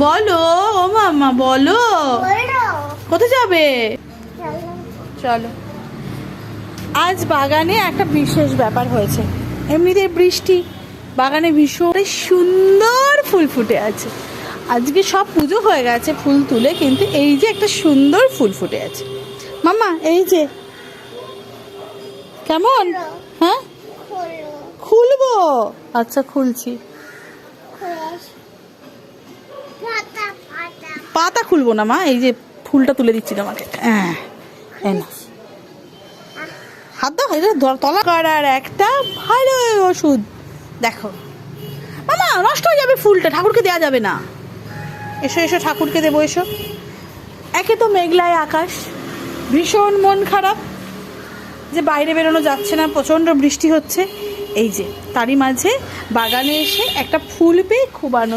বলো ও মাম্মা বলো, কোথায় যাবে? চলো। আজ বাগানে একটা বিশেষ ব্যাপার হয়েছে। এমনিতে বৃষ্টি, বাগানে ভীষণ সুন্দর ফুল ফুটে আছে। আজকে সব পুজো হয়ে গেছে ফুল তুলে, কিন্তু এই যে একটা সুন্দর ফুল ফুটে আছে মাম্মা, এই যে। কেমন? হ্যাঁ খুলবো, আচ্ছা খুলছি। পাতা খুলবো না মা, এই যে ফুলটা তুলে দিচ্ছি তোমাকে। হ্যাঁ হাত দাও, এটা তলা করার একটা ভালো ওষুধ। দেখো মামা, নষ্ট হয়ে যাবে ফুলটা, ঠাকুরকে দেওয়া যাবে না। এসো এসো, ঠাকুরকে দেবো, এসো। একে তো মেঘলায় আকাশ, ভীষণ মন খারাপ যে বাইরে বেরোনো যাচ্ছে না, প্রচণ্ড বৃষ্টি হচ্ছে। এই যে তারই মাঝে বাগানে এসে একটা ফুল পেয়ে খুব আনন্দ।